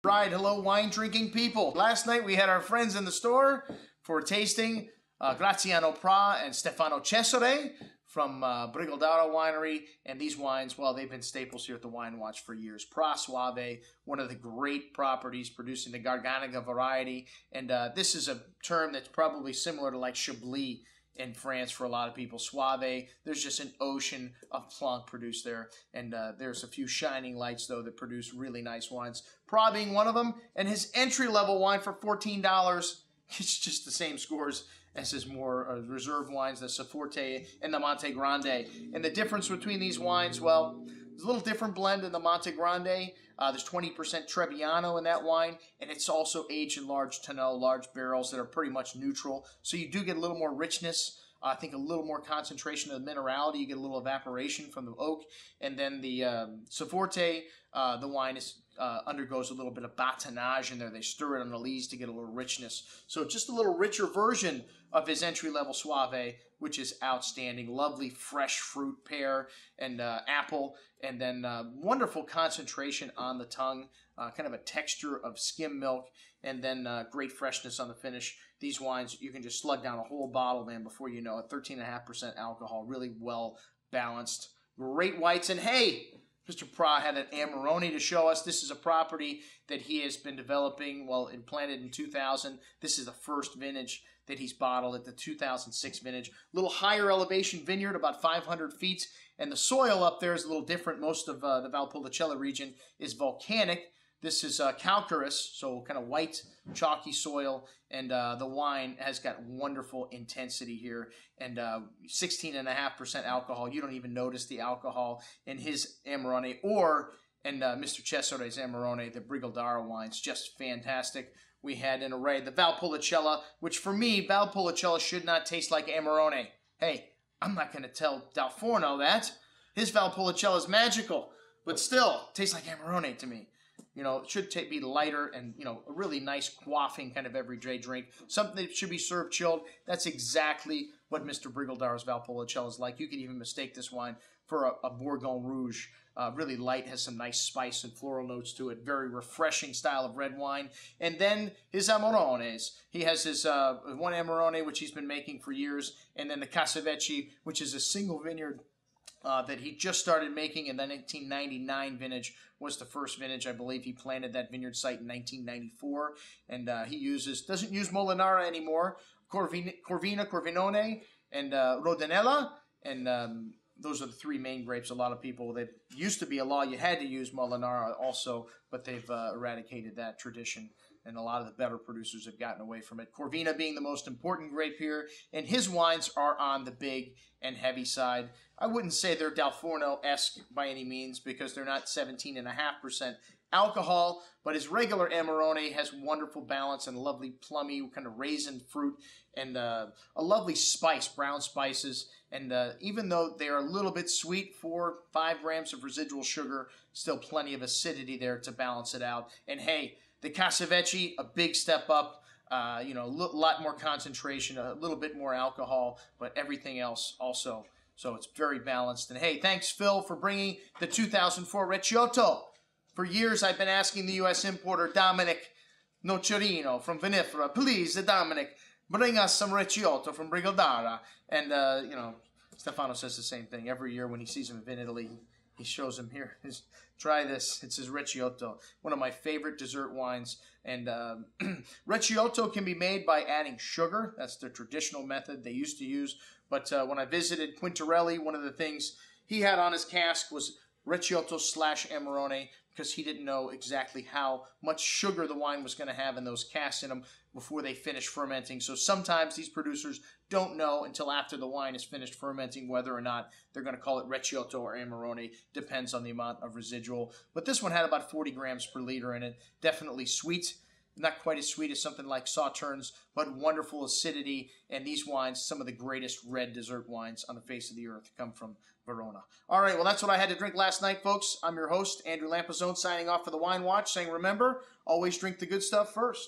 Right, hello wine drinking people. Last night we had our friends in the store for tasting Graziano Pra and Stefano Cesare from Brigaldara Winery. And these wines, well, they've been staples here at the Wine Watch for years. Pra Suave, one of the great properties producing the Garganega variety. And this is a term that's probably similar to like Chablis in France for a lot of people. Suave, there's just an ocean of plonk produced there. And there's a few shining lights, though, that produce really nice wines. Pra being one of them. And his entry-level wine for $14, it's just the same scores as his more reserve wines, the Soforte and the Monte Grande. And the difference between these wines, well, there's a little different blend in the Monte Grande. There's 20% Trebbiano in that wine, and it's also aged in large tonneau, large barrels that are pretty much neutral. So you do get a little more richness. I think a little more concentration of the minerality. You get a little evaporation from the oak. And then the Soforte, the wine undergoes a little bit of batonnage in there. They stir it on the lees to get a little richness. So just a little richer version of his entry-level Suave, which is outstanding. Lovely fresh fruit, pear, and apple. And then wonderful concentration on the tongue. Kind of a texture of skim milk. And then great freshness on the finish. These wines, you can just slug down a whole bottle, man, before you know it. 13.5% alcohol. Really well balanced. Great whites. And hey, Mr. Pra had an Amarone to show us. This is a property that he has been developing, well, it planted in 2000. This is the first vintage that he's bottled at the 2006 vintage. A little higher elevation vineyard, about 500 feet. And the soil up there is a little different. Most of the Valpolicella region is volcanic. This is calcareous, so kind of white, chalky soil, and the wine has got wonderful intensity here, and 16.5% alcohol. You don't even notice the alcohol in his Amarone or in Mr. Cesare's Amarone, the Brigaldara wines. Just fantastic. We had an array. The Valpolicella, which for me, Valpolicella should not taste like Amarone. Hey, I'm not going to tell Dal Forno that. His Valpolicella is magical, but still, tastes like Amarone to me. You know, it should be lighter and, you know, a really nice quaffing kind of everyday drink. Something that should be served chilled. That's exactly what Mr. Brigaldara's Valpolicella is like. You could even mistake this wine for a Bourgogne Rouge. Really light, has some nice spice and floral notes to it. Very refreshing style of red wine. And then his Amarones. He has his one Amarone, which he's been making for years. And then the Vecie, which is a single vineyard that he just started making in the 1999 vintage, was the first vintage. I believe he planted that vineyard site in 1994. And he doesn't use Molinara anymore. Corvinone, and Rodinella. And those are the three main grapes. A lot of people, that used to be a law, you had to use Molinara also, but they've eradicated that tradition. And a lot of the better producers have gotten away from it. Corvina being the most important grape here. And his wines are on the big and heavy side. I wouldn't say they're Dal Forno-esque by any means, because they're not 17.5% alcohol. But his regular Amarone has wonderful balance and lovely plummy kind of raisin fruit and a lovely spice, brown spices. And even though they are a little bit sweet, 4-5 grams of residual sugar, still plenty of acidity there to balance it out. And hey, the Vecie, a big step up, you know, a lot more concentration, a little bit more alcohol, but everything else also. So it's very balanced. And hey, thanks, Phil, for bringing the 2004 Recioto. For years, I've been asking the U.S. importer, Dominic Nocerino from Vinifera, please, Dominic, bring us some Recioto from Brigaldara. And, you know, Stefano says the same thing. Every year when he sees him in Italy, he shows him here. Try this. It's his Recioto, one of my favorite dessert wines. And Recioto can be made by adding sugar. That's the traditional method they used to use. But when I visited Quintarelli, one of the things he had on his cask was Recioto/Amarone, because he didn't know exactly how much sugar the wine was going to have in those casks in them before they finished fermenting. So sometimes these producers don't know until after the wine is finished fermenting whether or not they're going to call it Recioto or Amarone. Depends on the amount of residual. But this one had about 40 grams per liter in it. Definitely sweet. Not quite as sweet as something like Sauternes, but wonderful acidity. And these wines, some of the greatest red dessert wines on the face of the earth, come from Verona. All right, well, that's what I had to drink last night, folks. I'm your host, Andrew Lampazone, signing off for the Wine Watch, saying, remember, always drink the good stuff first.